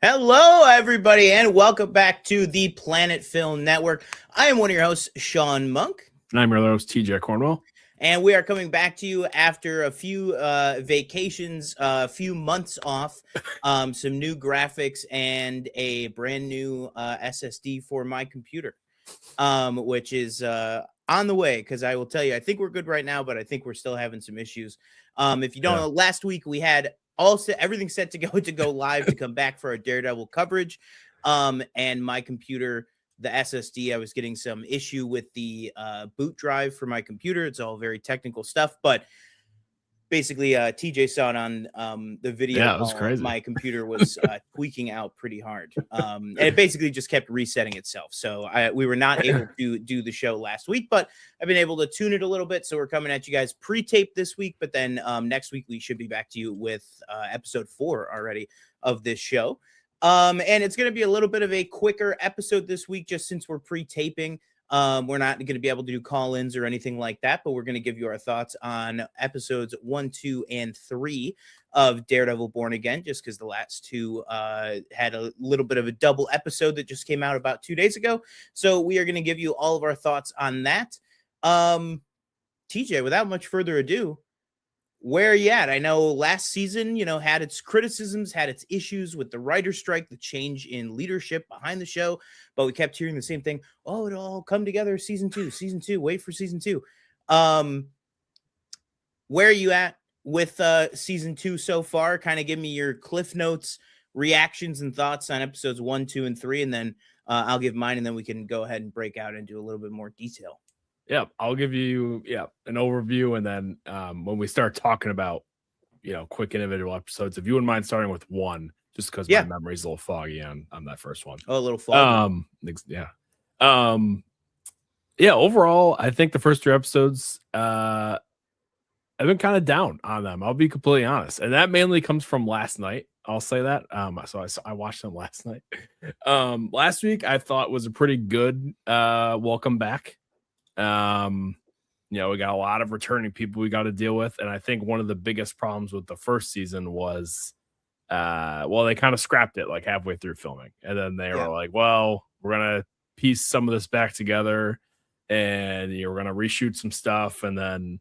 Hello, everybody, and welcome back to the Planet Film Network. I am one of your hosts, Sean Monk. And I'm your host, TJ Cornwell. And we are coming back to you after a few vacations, a few months off, some new graphics, and a brand new SSD for my computer, which is on the way, because I will tell you, I think we're good right now, but I think we're still having some issues. If you don't know, last week we had everything set to go live to come back for our Daredevil coverage. And my computer, the SSD, I was getting some issue with the boot drive for my computer. It's all very technical stuff, but basically TJ saw it on the video. Yeah, it was crazy. My computer was tweaking out pretty hard, and it basically just kept resetting itself. So we were not able to do the show last week, but I've been able to tune it a little bit. So we're coming at you guys pre-taped this week, but then next week we should be back to you with episode 4 already of this show. And it's going to be a little bit of a quicker episode this week, just since we're pre-taping. We're not going to be able to do call-ins or anything like that, but we're going to give you our thoughts on episodes 1, 2, and 3 of Daredevil Born Again, just because the last two had a little bit of a double episode that just came out about 2 days ago. So we are going to give you all of our thoughts on that. TJ, without much further ado, where are you at? I know last season, had its criticisms, had its issues with the writer's strike, the change in leadership behind the show, but we kept hearing the same thing. Oh, it'll all come together season 2, wait for season 2. Where are you at with season 2 so far? Kind of give me your Cliff Notes reactions and thoughts on episodes 1, 2, and 3, and then I'll give mine, and then we can go ahead and break out and do a little bit more detail. Yeah, I'll give you an overview, and then when we start talking about quick individual episodes, if you wouldn't mind starting with 1, just because my memory's a little foggy on that first one. Oh, a little foggy. Overall, I think the first 3 episodes I've been kind of down on them. I'll be completely honest, and that mainly comes from last night. I'll say that. So I watched them last night. Last week I thought was a pretty good welcome back. We got a lot of returning people we got to deal with, and I think one of the biggest problems with the first season was they kind of scrapped it like halfway through filming, and then they were like, well, we're gonna piece some of this back together, and we're gonna reshoot some stuff, and then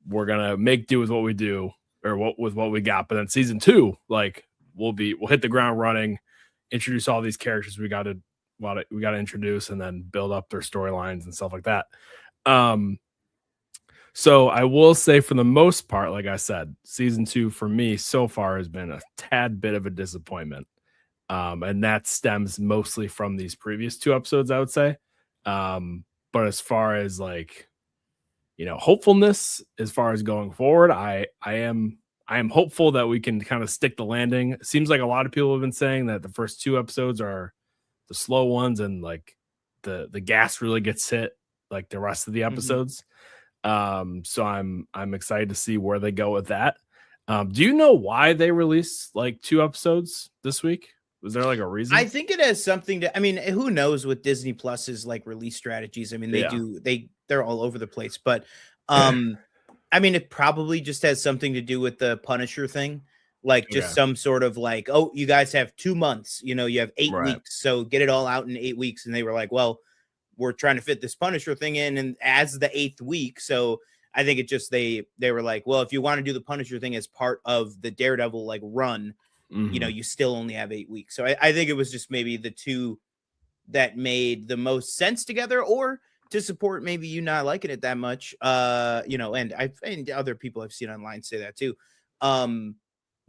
we're gonna make do with what we do, or with what we got. But then season 2, like we'll hit the ground running, introduce all these characters we got to introduce, and then build up their storylines and stuff like that. So I will say, for the most part, like I said, season 2 for me so far has been a tad bit of a disappointment. And that stems mostly from these previous 2 episodes, I would say. But as far as hopefulness, as far as going forward, I am hopeful that we can kind of stick the landing. It seems like a lot of people have been saying that the first 2 episodes are the slow ones, and like the gas really gets hit like the rest of the episodes. So I'm excited to see where they go with that. Do you know why they released like 2 episodes this week? Was there like a reason? I think it has something to, who knows with Disney Plus's like release strategies. They're all over the place, but it probably just has something to do with the Punisher thing. Like just some sort of like, oh, you guys have 2 months, you have 8 weeks, so get it all out in 8 weeks. And they were like, well, we're trying to fit this Punisher thing in, and as the 8th week. So I think it just, they were like, well, if you want to do the Punisher thing as part of the Daredevil like run, you still only have 8 weeks. So I think it was just maybe the 2 that made the most sense together, or to support maybe you not liking it that much. And other people I've seen online say that too.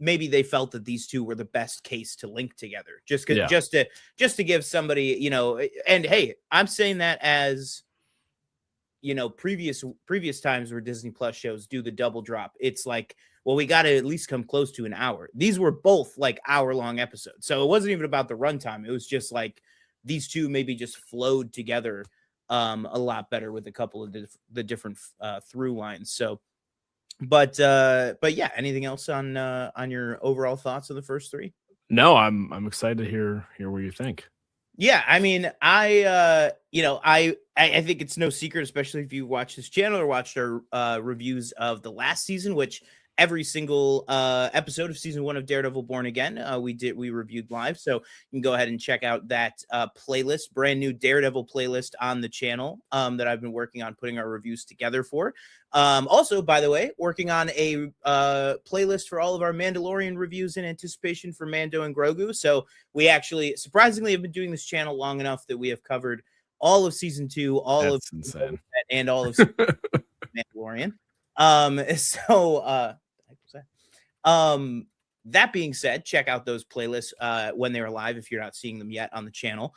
Maybe they felt that these 2 were the best case to link together, just to give somebody, and hey, I'm saying that as, previous times where Disney Plus shows do the double drop. It's like, well, we got to at least come close to an hour. These were both like hour-long episodes. So it wasn't even about the runtime. It was just like these 2 maybe just flowed together a lot better with a couple of the different through lines. So, but yeah, anything else on your overall thoughts on the first 3? No, I'm excited to hear what you think. Yeah, I think it's no secret, especially if you watch this channel or watched our reviews of the last season, which every single episode of season 1 of Daredevil Born Again. We reviewed live, so you can go ahead and check out that playlist, brand new Daredevil playlist on the channel that I've been working on putting our reviews together for. Also, by the way, working on a playlist for all of our Mandalorian reviews in anticipation for Mando and Grogu. So we actually surprisingly have been doing this channel long enough that we have covered all of season 2, That's insane, and all of Mandalorian. That being said, check out those playlists when they're live if you're not seeing them yet on the channel.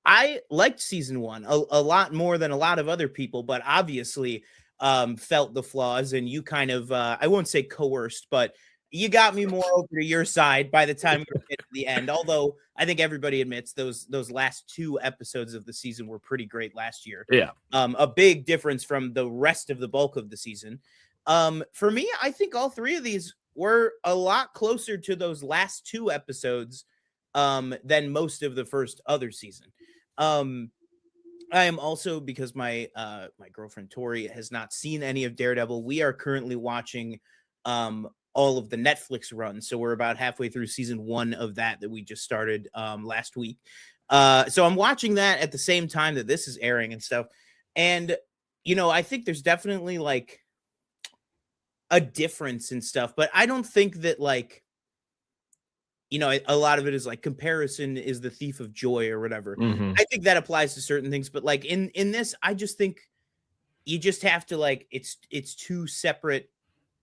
I liked season 1 a lot more than a lot of other people, but obviously felt the flaws, and you kind of I won't say coerced, but you got me more over to your side by the time we get to the end. Although I think everybody admits those last 2 episodes of the season were pretty great last year. Yeah. A big difference from the rest of the bulk of the season. For me, I think all 3 of these were a lot closer to those last 2 episodes than most of the first other season. I am also, because my my girlfriend Tori has not seen any of Daredevil, we are currently watching all of the Netflix runs. So we're about halfway through season 1 of that we just started last week. So I'm watching that at the same time that this is airing and stuff. And, you know, I think there's definitely like a difference in stuff, but I don't think that like, you know, a lot of it is like comparison is the thief of joy or whatever. Mm-hmm. I think that applies to certain things, but like in this, I just think you just have to like, it's 2 separate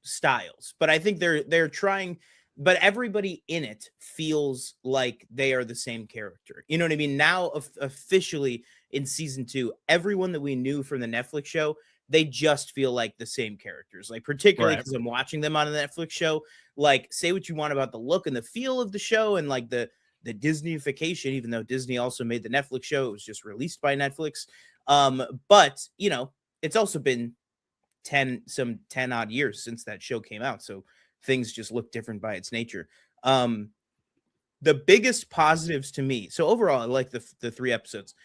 styles, but I think they're trying, but everybody in it feels like they are the same character. You know what I mean? Now officially in season 2, everyone that we knew from the Netflix show, they just feel like the same characters, like particularly because I'm watching them on a Netflix show. Like, say what you want about the look and the feel of the show and like the Disneyfication, even though Disney also made the Netflix show, it was just released by Netflix. But you know, it's also been 10 odd years since that show came out, so things just look different by its nature. The biggest positives to me, so overall I like the 3 episodes.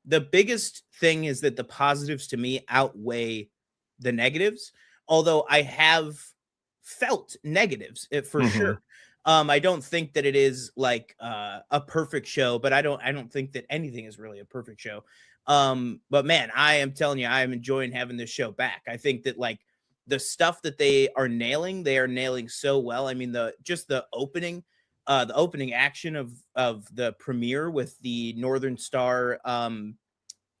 The biggest thing is that the positives to me outweigh the negatives, although I have felt negatives for sure. I don't think that it is like a perfect show, but I don't think that anything is really a perfect show. But man, I am telling you, I am enjoying having this show back. I think that like the stuff that they are nailing so well. I mean, the opening action of the premiere with the Northern Star,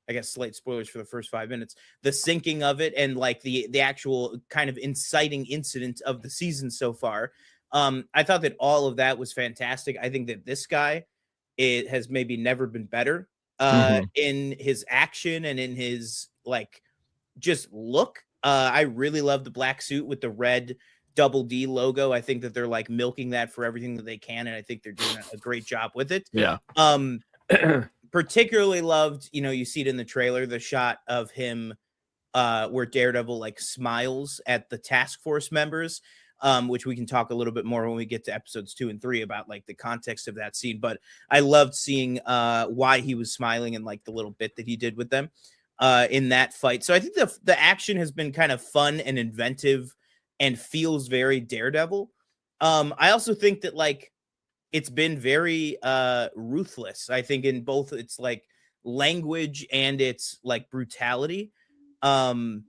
I guess slight spoilers for the first 5 minutes, the sinking of it and like the actual kind of inciting incident of the season so far. I thought that all of that was fantastic. I think that this guy, it has maybe never been better in his action and in his like just look. I really love the black suit with the red double D logo. I think that they're like milking that for everything that they can, and I think they're doing a great job with it. Yeah. Particularly loved, you know, you see it in the trailer, the shot of him where Daredevil like smiles at the task force members, which we can talk a little bit more when we get to episodes 2 and 3 about like the context of that scene. But I loved seeing why he was smiling and like the little bit that he did with them in that fight. So I think the action has been kind of fun and inventive and feels very Daredevil. I also think that like it's been very ruthless, I think, in both its like language and its like brutality. And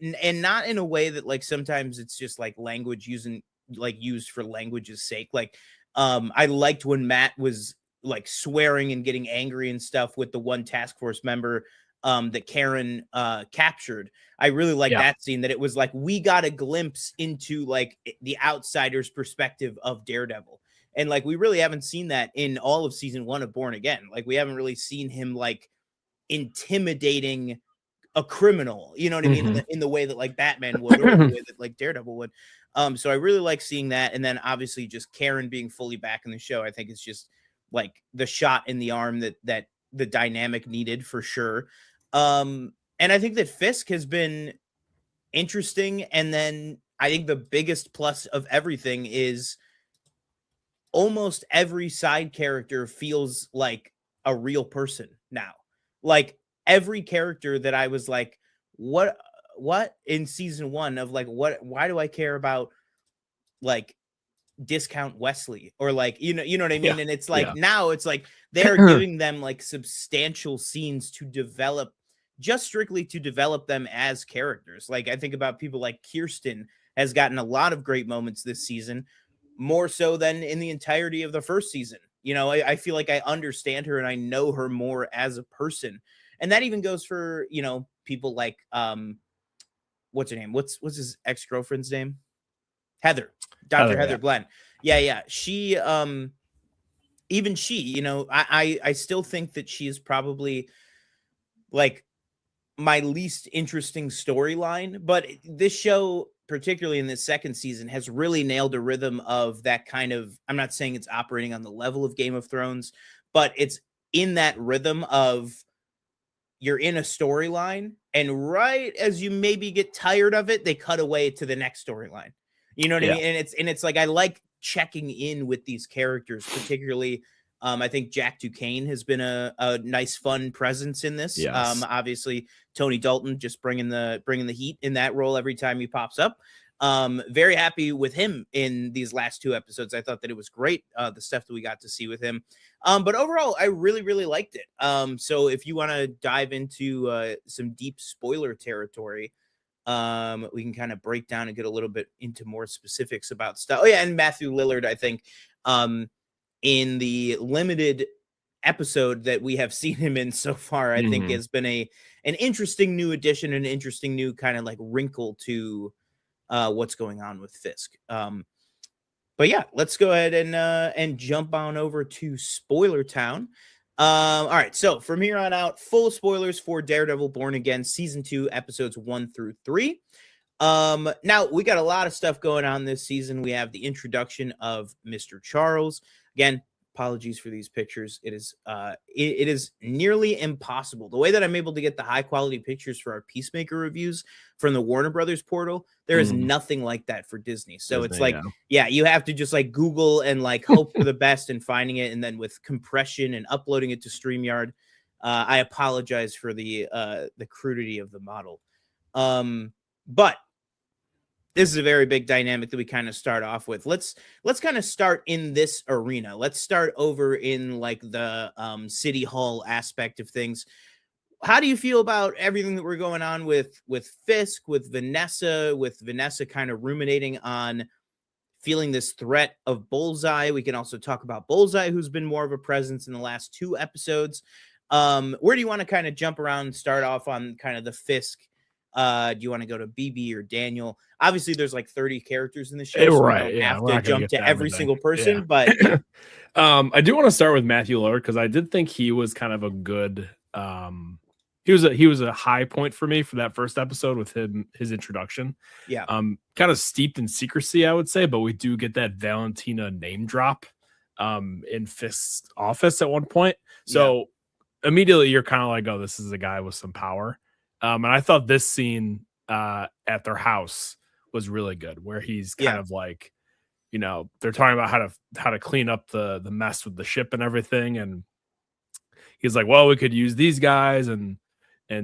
not in a way that like sometimes it's just like language used for language's sake. Like I liked when Matt was like swearing and getting angry and stuff with the one task force member that Karen captured. I really like that scene, that it was like we got a glimpse into like the outsider's perspective of Daredevil. And like we really haven't seen that in all of season 1 of Born Again. Like we haven't really seen him like intimidating a criminal, you know what I mean, in the way that like Batman would, or the way that like Daredevil would. So I really like seeing that. And then obviously just Karen being fully back in the show, I think it's just like the shot in the arm that the dynamic needed for sure. And I think that Fisk has been interesting. And then I think the biggest plus of everything is almost every side character feels like a real person now. Like every character that I was like, what what in season 1 of like, why do I care about like discount Wesley or like, you know what I mean? Yeah. And it's like, Yeah. now it's like they're giving them like substantial scenes to develop, just strictly to develop them as characters. Like I think about people like Kirsten has gotten a lot of great moments this season, more so than in the entirety of the first season. I feel like I understand her and I know her more as a person. And that even goes for, people like what's her name? What's his ex-girlfriend's name? Heather. Dr. Heather Yeah. Glenn. Yeah. She even she, I still think that she is probably like my least interesting storyline, but this show, particularly in this second season, has really nailed a rhythm of that kind of, I'm not saying it's operating on the level of Game of Thrones, but it's in that rhythm of you're in a storyline and right as you maybe get tired of it, they cut away to the next storyline. You know what I mean? And it's like I like checking in with these characters, particularly I think Jack Duquesne has been a nice, fun presence in this. Yes. Obviously, Tony Dalton just bringing the heat in that role every time he pops up. Very happy with him in these last 2 episodes. I thought that it was great, the stuff that we got to see with him. But overall, I really, really liked it. So if you want to dive into some deep spoiler territory, we can kind of break down and get a little bit into more specifics about stuff. Oh yeah, and Matthew Lillard, I think, in the limited episode that we have seen him in so far, I think has been an interesting new addition, an interesting new kind of like wrinkle to what's going on with Fisk. But yeah, let's go ahead and jump on over to Spoiler Town. All right, so from here on out, full spoilers for Daredevil Born Again, season 2, episodes 1 through 3. Now we got a lot of stuff going on this season. We have the introduction of Mr. Charles. Again, apologies for these pictures. It is nearly impossible. The way that I'm able to get the high quality pictures for our Peacemaker reviews from the Warner Brothers portal, there is nothing like that for Disney. So it's like, yeah, you have to just like Google and like hope for the best and finding it. And then with compression and uploading it to StreamYard, I apologize for the crudity of the model. But this is a very big dynamic that we kind of start off with. Let's kind of start in this arena. Let's start over in like the City Hall aspect of things. How do you feel about everything that we're going on with Fisk, with Vanessa kind of ruminating on feeling this threat of Bullseye? We can also talk about Bullseye, who's been more of a presence in the last 2 episodes. Where do you want to kind of jump around and start off on kind of the Fisk? Do you want to go to BB or Daniel? Obviously, there's like 30 characters in the show, so right? We don't have to jump to every single person. But I do want to start with Matthew Lillard because I did think he was kind of a good. He was a high point for me for that first episode with his introduction. Yeah. Kind of steeped in secrecy, I would say, but we do get that Valentina name drop in Fisk's office at one point. So immediately you're kind of like, oh, this is a guy with some power. And I thought this scene at their house was really good, where he's kind of like, they're talking about how to clean up the mess with the ship and everything, and he's like, well, we could use these guys, and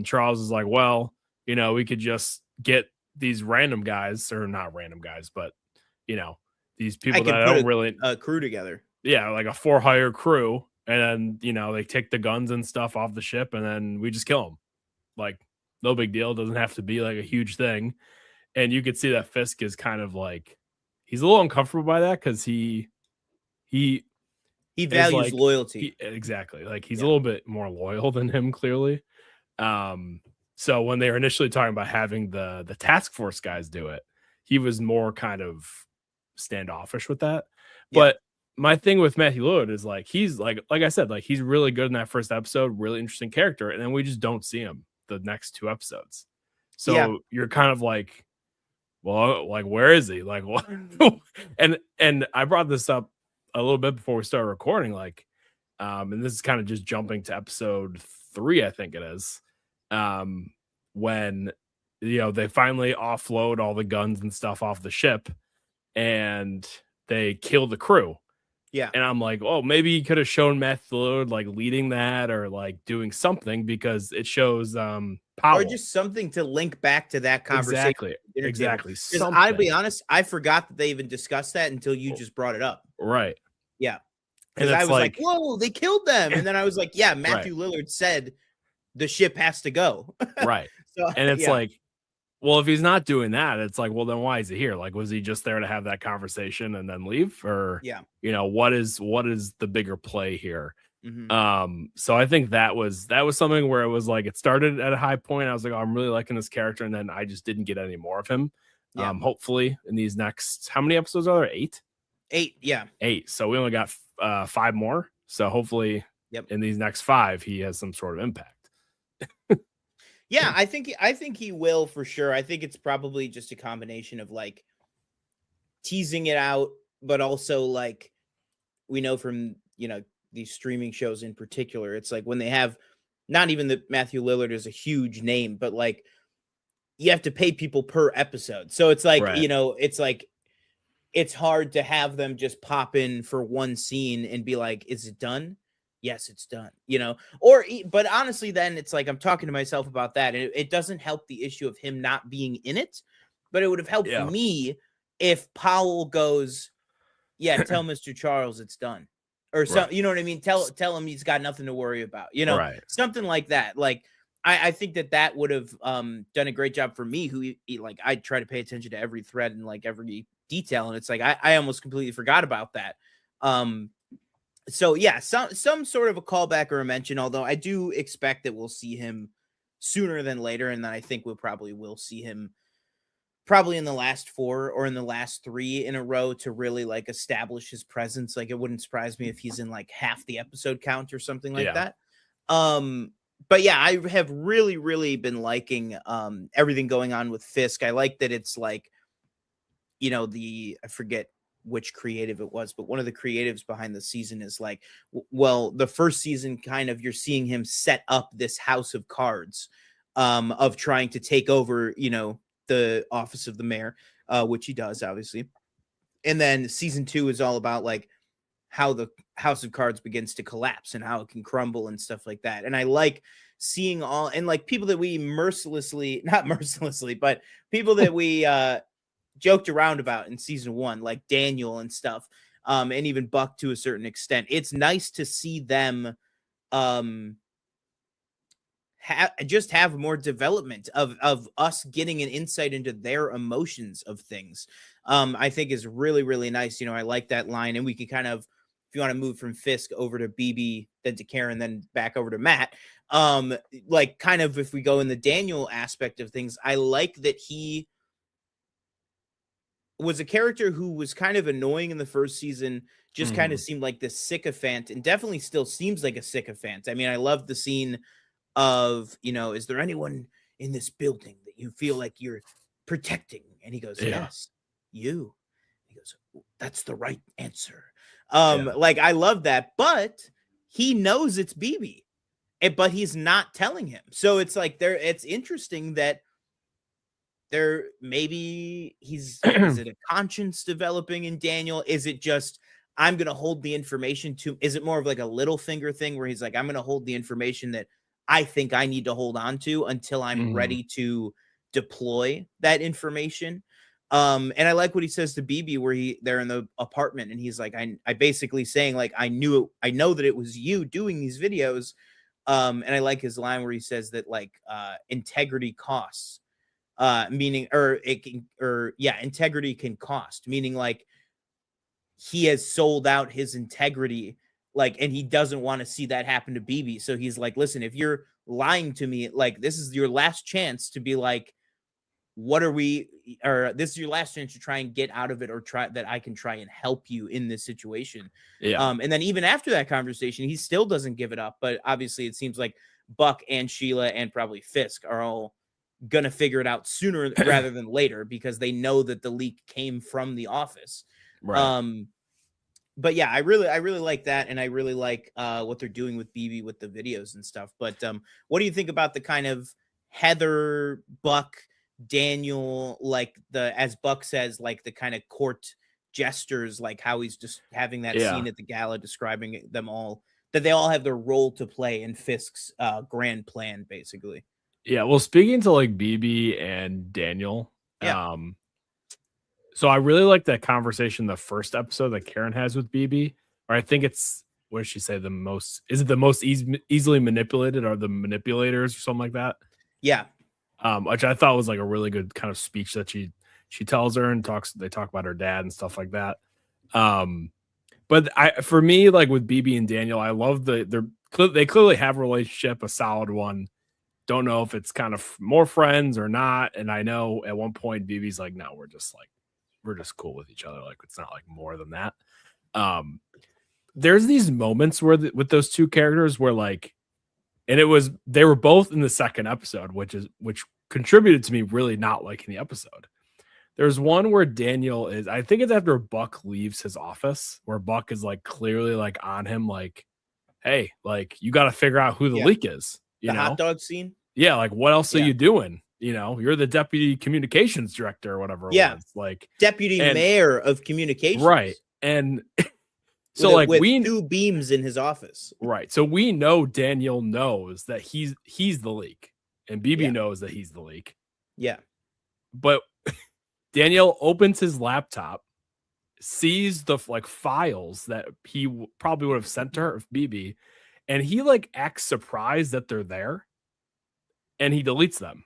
Charles is like, well, we could just get these random guys, or not random guys, but these people that don't really a crew together. Yeah, like a for-hire crew, and then they take the guns and stuff off the ship, and then we just kill them. Like, no big deal. Doesn't have to be like a huge thing. And you could see that Fisk is kind of like, he's a little uncomfortable by that because he values loyalty. Exactly. Like he's a little bit more loyal than him, clearly. So when they were initially talking about having the task force guys do it, he was more kind of standoffish with that. But my thing with Matthew Lillard is like, he's like I said, like he's really good in that first episode, really interesting character. And then we just don't see him the next 2 episodes. So you're kind of like, well, like, where is he? Like, what? and I brought this up a little bit before we started recording, like, and this is kind of just jumping to episode 3, I think it is, when, they finally offload all the guns and stuff off the ship and they kill the crew. Yeah. And I'm like, oh, maybe he could have shown Matthew Lillard like leading that or like doing something because it shows Or Powell. just something to link back to that conversation. Exactly. Dinner table. Exactly. Because I'll Something. be honest, I forgot that they even discussed that until you just brought it up. Right. Yeah. And Because I it's was like, like, whoa, they killed them. And then I was like, yeah, right. Matthew Lillard said the ship has to go. Right. So And it's yeah. like, well, if he's not doing that, it's like, well, then why is he here? Like, was he just there to have that conversation and then leave? Or, Yeah. you know, what is the bigger play here? Mm-hmm. So I think that was something where it was like it started at a high point. I was like, oh, I'm really liking this character, and then I just didn't get any more of him. Yeah. Hopefully in these next, how many episodes are there? 8? 8, yeah. 8. So we only got 5 more. So hopefully in these next 5, he has some sort of impact. Yeah, I think he will for sure. I think it's probably just a combination of like teasing it out, but also like we know from, you know, these streaming shows in particular, it's like when they have not even that Matthew Lillard is a huge name, but like you have to pay people per episode. So it's like, you know, it's like it's hard to have them just pop in for one scene and be like, is it done? Yes, it's done, you know, but honestly, then it's like, I'm talking to myself about that. And it doesn't help the issue of him not being in it, but it would have helped me if Powell goes, yeah, tell Mr. Charles it's done or something, you know what I mean? Tell him he's got nothing to worry about, you know, something like that. Like, I think that would have done a great job for me, who like, I try to pay attention to every thread and like every detail. And it's like, I almost completely forgot about that. So yeah, some sort of a callback or a mention, although I do expect that we'll see him sooner than later. And then I think will see him probably in the last 4 or in the last 3 in a row to really like establish his presence. Like, it wouldn't surprise me if he's in like half the episode count or something like that. But yeah, I have really, really been liking everything going on with Fisk. I like that it's like, you know, I forget which creative it was, but one of the creatives behind the season is like, well, the first season kind of, you're seeing him set up this house of cards of trying to take over, you know, the office of the mayor, which he does obviously. And then season 2 is all about like how the house of cards begins to collapse and how it can crumble and stuff like that. And I like seeing all, and like people that we not mercilessly, but people that we joked around about in season 1, like Daniel and stuff, and even Buck to a certain extent. It's nice to see them just have more development of us getting an insight into their emotions of things. I think is really, really nice. You know, I like that line, and we can kind of, if you want to move from Fisk over to BB, then to Karen, then back over to Matt, like kind of if we go in the Daniel aspect of things, I like that he was a character who was kind of annoying in the first season, just kind of seemed like this sycophant, and definitely still seems like a sycophant. I mean, I love the scene of, you know, is there anyone in this building that you feel like you're protecting? And he goes, yes, you. He goes, that's the right answer. Like, I love that, but he knows it's BB, but he's not telling him. So it's like it's interesting that there maybe is it a conscience developing in Daniel? Is it just, I'm going to hold the information is it more of like a little finger thing where he's like, I'm going to hold the information that I think I need to hold on to until I'm ready to deploy that information. And I like what he says to BB where they're in the apartment and he's like, I basically saying like, I know that it was you doing these videos. And I like his line where he says that like, integrity costs, meaning, integrity can cost, meaning like he has sold out his integrity, like, and he doesn't want to see that happen to BB. So he's like, listen, if you're lying to me, like, this is your last chance to be like, this is your last chance to try and get out of it, or try that I can try and help you in this situation. And then even after that conversation, he still doesn't give it up. But obviously it seems like Buck and Sheila and probably Fisk are all gonna figure it out sooner rather than later, because they know that the leak came from the office. But yeah, I really like that, and I really like what they're doing with BB with the videos and stuff. But what do you think about the kind of Heather, Buck, Daniel, like as Buck says, like the kind of court gestures, like how he's just having that Yeah. scene at the gala describing them all, that they all have their role to play in Fisk's grand plan, basically. Yeah, well, speaking to like BB and Daniel, Yeah. so I really like that conversation, the first episode that Karen has with BB, or I think it's, what does she say? Is it the most easily manipulated, or the manipulators, or something like that? Yeah. Which I thought was like a really good kind of speech that she tells her, and they talk about her dad and stuff like that. But for me, like with BB and Daniel, I love they clearly have a relationship, a solid one. Don't know if it's kind of more friends or not. And I know at one point BB's like, no, we're just cool with each other. Like, it's not like more than that. There's these moments where with those two characters where like, and they were both in the second episode, which contributed to me really not liking the episode. There's one where Daniel is, I think it's after Buck leaves his office, where Buck is like clearly like on him, like, hey, like you got to figure out who the leak is. The hot dog scene. Yeah, like what else are you doing? You know, you're the deputy communications director or whatever. It was. Like deputy mayor of communications, right? And so like with two beams in his office, right? So we know Daniel knows that he's the leak, and BB knows that he's the leak. Yeah, but Daniel opens his laptop, sees the like files that he probably would have sent to her, BB, and he like acts surprised that they're there. And he deletes them,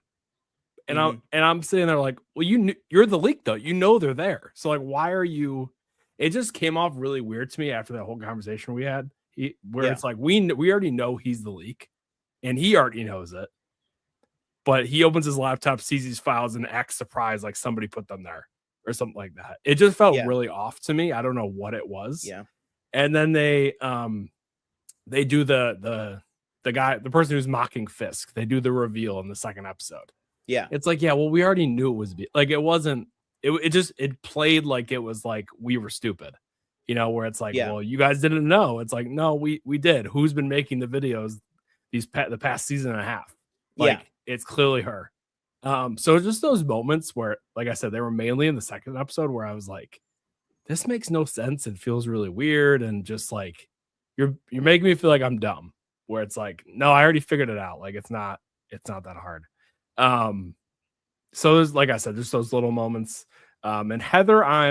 and I'm sitting there like, well, you're the leak though, you know they're there, so like, why are you? It just came off really weird to me after that whole conversation we had, it's like we already know he's the leak, and he already knows it, but he opens his laptop, sees these files, and acts surprised like somebody put them there or something like that. It just felt really off to me. I don't know what it was. Yeah, and then they do the person who's mocking Fisk, they do the reveal in the second episode. Yeah. It's like, yeah, well, we already knew it was like, it wasn't, it played like it was like we were stupid, you know, where it's like, well, you guys didn't know. It's like, no, we did. Who's been making the videos the past season and a half? Like, it's clearly her. So just those moments where, like I said, they were mainly in the second episode where I was like, this makes no sense. It feels really weird. And just like, you're making me feel like I'm dumb. Where it's like, no, I already figured it out. Like, it's not that hard. So there's, like I said, just those little moments. And Heather, I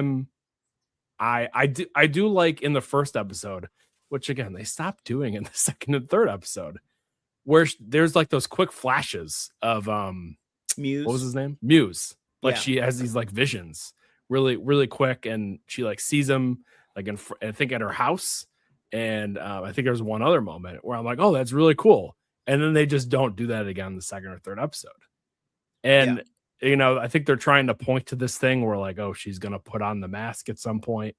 do like in the first episode, which again, they stopped doing in the second and third episode, where there's like those quick flashes of, Muse. What was his name? Muse. Like she has these like visions really, really quick. And she like sees him like I think at her house. And I think there's one other moment where I'm like, oh, that's really cool. And then they just don't do that again in the second or third episode. And, you know, I think they're trying to point to this thing where like, oh, she's going to put on the mask at some point.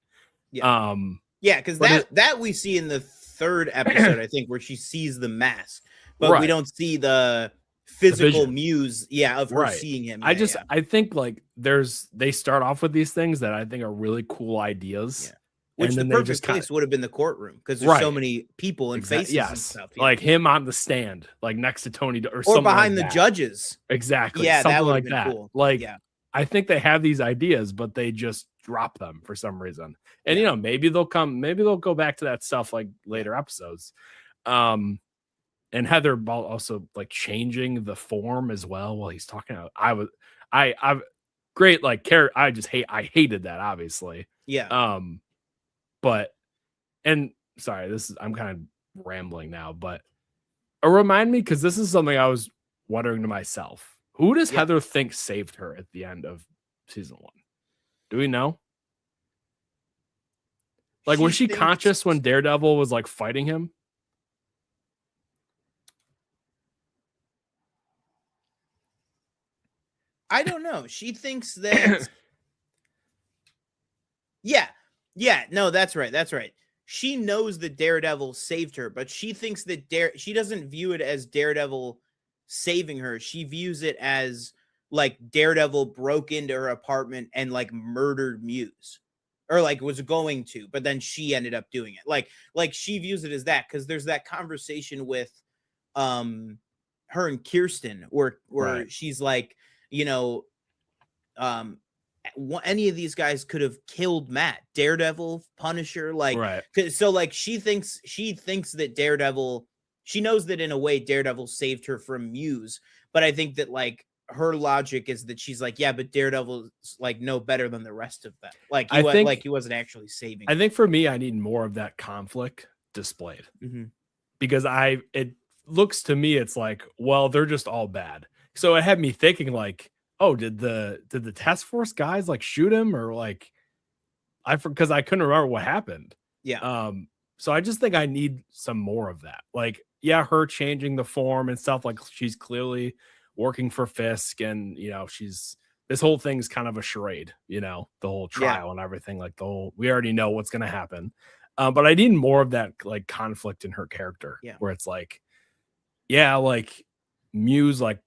Yeah. Because that we see in the third episode, I think, where she sees the mask, but we don't see the physical muse of her seeing him. I think like they start off with these things that I think are really cool ideas. Which the perfect place would have been the courtroom, because there's so many people and faces and stuff. Like him on the stand, like next to Tony, or something behind like the judges. Exactly. Yeah, something that like that. Cool. Like, I think they have these ideas, but they just drop them for some reason. And you know, maybe they'll go back to that stuff like later episodes. And Heather also like changing the form as well while he's talking. I great like care. I hated that, obviously. Yeah. But, and sorry, I'm kind of rambling now, but remind me, because this is something I was wondering to myself. Who does Heather think saved her at the end of season 1? Do we know? Like, was she conscious when Daredevil was like fighting him? I don't know. She thinks that. No, that's right. She knows that Daredevil saved her, but she thinks that she doesn't view it as Daredevil saving her. She views it as like Daredevil broke into her apartment and like murdered Muse, or like was going to, but then she ended up doing it. Like she views it as that, because there's that conversation with her and Kirsten where she's like, you know, any of these guys could have killed Matt. Daredevil, Punisher, like, right. So like she thinks that Daredevil, she knows that in a way Daredevil saved her from Muse, but I think that like her logic is that she's like, yeah, but Daredevil's like no better than the rest of them. Like he wasn't actually saving. I think for me, I need more of that conflict displayed because it looks to me, it's like, well, they're just all bad. So it had me thinking like, oh, did the task force guys like shoot him or like, because I couldn't remember what happened. Yeah. So I just think I need some more of that. Like, yeah, her changing the form and stuff, like she's clearly working for Fisk, and you know, this whole thing's kind of a charade, you know, the whole trial and everything, like we already know what's gonna happen. But I need more of that like conflict in her character, where it's like, yeah, like Muse like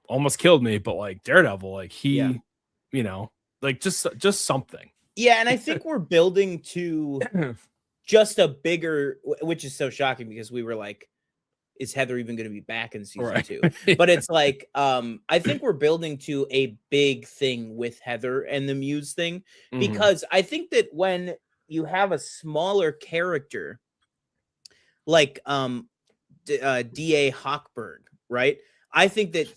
almost killed me, but like Daredevil, like he, you know, like just something. Yeah, and I think we're building to just a bigger, which is so shocking because we were like, is Heather even going to be back in season 2? But it's like, I think we're building to a big thing with Heather and the Muse thing, because I think that when you have a smaller character like D.A. Hochberg, right? I think that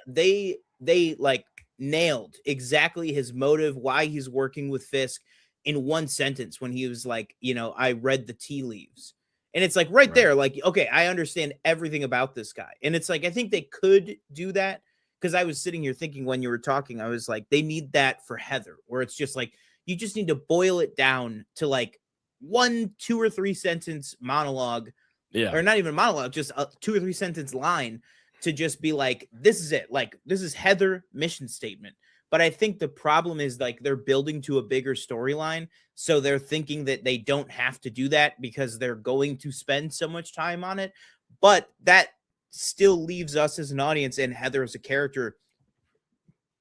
they like nailed exactly his motive, why he's working with Fisk in one sentence when he was like, you know, I read the tea leaves. And it's like right there, like, okay, I understand everything about this guy. And it's like, I think they could do that, because I was sitting here thinking when you were talking, I was like, they need that for Heather, where it's just like, you just need to boil it down to like 1, 2, or 3 sentence monologue, or not even monologue, just a 2 or 3 sentence line to just be like, this is it. Like, this is Heather mission statement. But I think the problem is like they're building to a bigger storyline. So they're thinking that they don't have to do that because they're going to spend so much time on it. But that still leaves us as an audience and Heather as a character.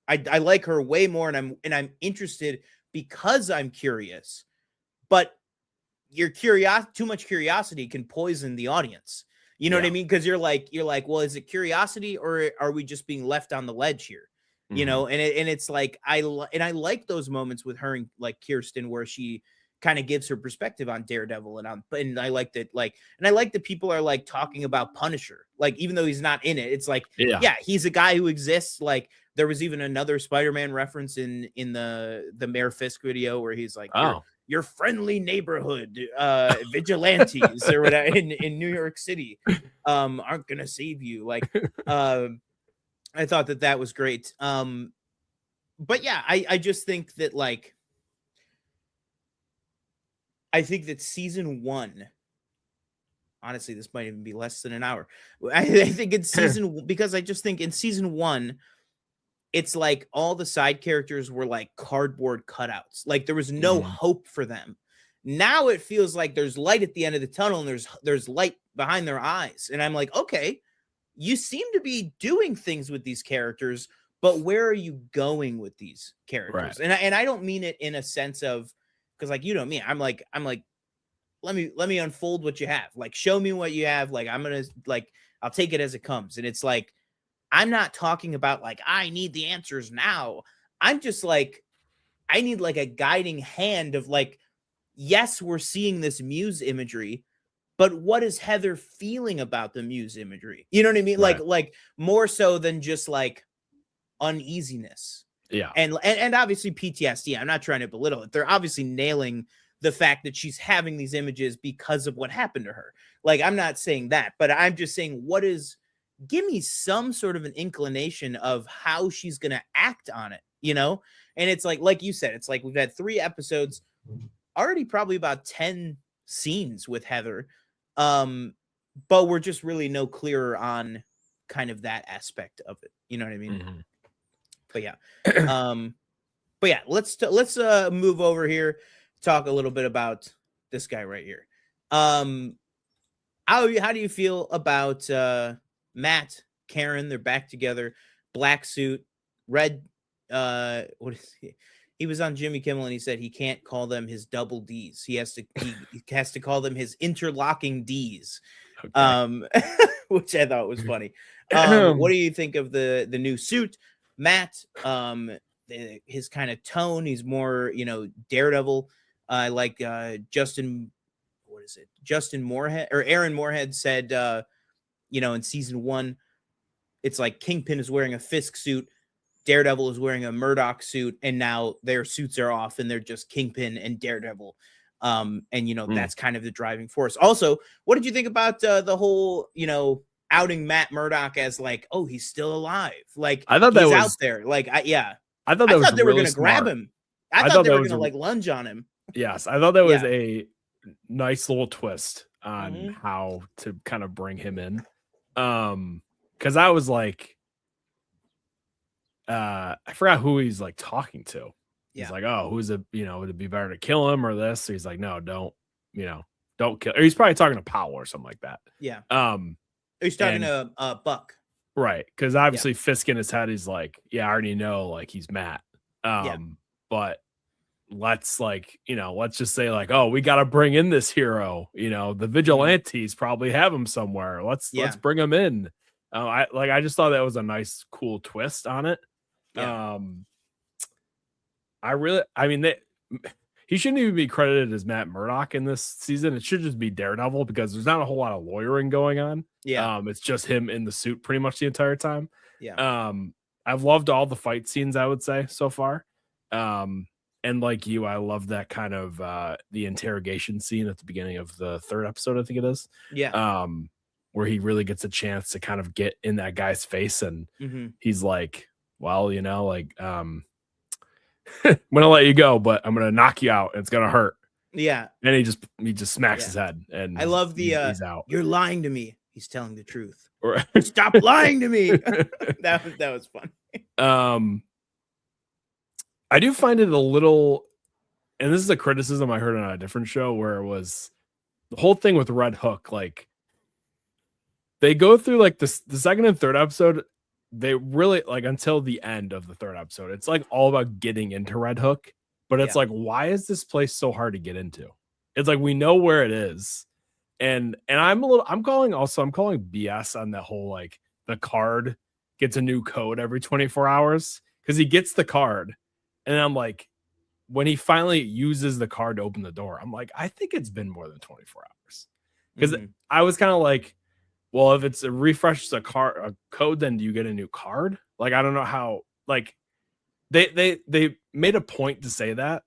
I like her way more, and I'm interested because I'm curious. But too much curiosity can poison the audience. You know what I mean? Because you're like, well, is it curiosity or are we just being left on the ledge here? You know, and it's like, I like those moments with her and like Kirsten, where she kind of gives her perspective on Daredevil, and I like that, like, and I like that people are like talking about Punisher, like, even though he's not in it, it's like, yeah, he's a guy who exists. Like, there was even another Spider-Man reference in the Mayor Fisk video where he's like, your friendly neighborhood vigilantes or whatever in New York City aren't gonna save you. Like, I thought that was great. But yeah, I just think that, like, I think that season 1, honestly, this might even be less than an hour. I think it's because I just think in season 1, it's like all the side characters were like cardboard cutouts. Like, there was no hope for them. Now it feels like there's light at the end of the tunnel, and there's light behind their eyes. And I'm like, okay, you seem to be doing things with these characters, but where are you going with these characters? And I don't mean it in a sense of, because like, you know me, I'm like, let me unfold what you have. Like, show me what you have. Like, I'm gonna, like, I'll take it as it comes. And it's like, I'm not talking about like, I need the answers now. I'm just like, I need like a guiding hand of like, yes, we're seeing this Muse imagery, but what is Heather feeling about the Muse imagery? You know what I mean? Like more so than just like uneasiness. Yeah. And obviously PTSD. I'm not trying to belittle it. They're obviously nailing the fact that she's having these images because of what happened to her. Like, I'm not saying that, but I'm just saying, give me some sort of an inclination of how she's going to act on it, you know? And it's like you said, it's like we've had 3 episodes, already probably about 10 scenes with Heather. But we're just really no clearer on kind of that aspect of it. You know what I mean? But yeah, let's move over here, talk a little bit about this guy right here. How do you feel about Matt, Karen? They're back together, black suit, red. What is he? He was on Jimmy Kimmel and he said he can't call them his double D's. He has to call them his interlocking D's. Okay. Which I thought was funny. What do you think of the new suit, Matt? his kind of tone. He's more, Daredevil. I like Justin Moorhead or Aaron Moorhead said, in season 1, it's like Kingpin is wearing a Fisk suit, Daredevil is wearing a Murdoch suit, and now their suits are off and they're just Kingpin and Daredevil. That's kind of the driving force. Also, what did you think about the whole, outing Matt Murdock as like, oh, he's still alive? Like, I thought he's that was out there. Like, I thought they really were gonna grab him. I thought they were gonna like lunge on him. Yes, I thought that was a nice little twist on how to kind of bring him in. Because I was like, I forgot who he's like talking to. He's like, oh, would it be better to kill him or this? So he's like, no, don't kill. Or he's probably talking to Powell or something like that. Yeah. He's talking to Buck. Right. Because obviously Fisk in his head, he's like, yeah, I already know, like, he's Matt. But let's let's just say like, oh, we got to bring in this hero. The vigilantes probably have him somewhere. Let's bring him in. I just thought that was a nice, cool twist on it. Yeah. He shouldn't even be credited as Matt Murdock in this season. It should just be Daredevil because there's not a whole lot of lawyering going on. Yeah. It's just him in the suit pretty much the entire time. Yeah. I've loved all the fight scenes, I would say, so far. And like you, I love that kind of the interrogation scene at the beginning of the 3rd episode, I think it is. Yeah. Where he really gets a chance to kind of get in that guy's face, and he's like, well, I'm gonna let you go, but I'm gonna knock you out. It's gonna hurt. Yeah. And he just smacks his head, and I love the he's out. You're lying to me. He's telling the truth. Right. Stop lying to me. that was fun. I do find it a little, and this is a criticism I heard on a different show where it was the whole thing with Red Hook. Like, they go through like the 2nd and 3rd episode. They really like until the end of the 3rd episode. It's like all about getting into Red Hook, but it's like, why is this place so hard to get into? It's like, we know where it is. And I'm calling BS on that whole, like, the card gets a new code every 24 hours because he gets the card. And I'm like, when he finally uses the card to open the door, I'm like, I think it's been more than 24 hours. Because I was kind of like, well, if it's a refresh a code, then do you get a new card? Like, I don't know how, like, they made a point to say that,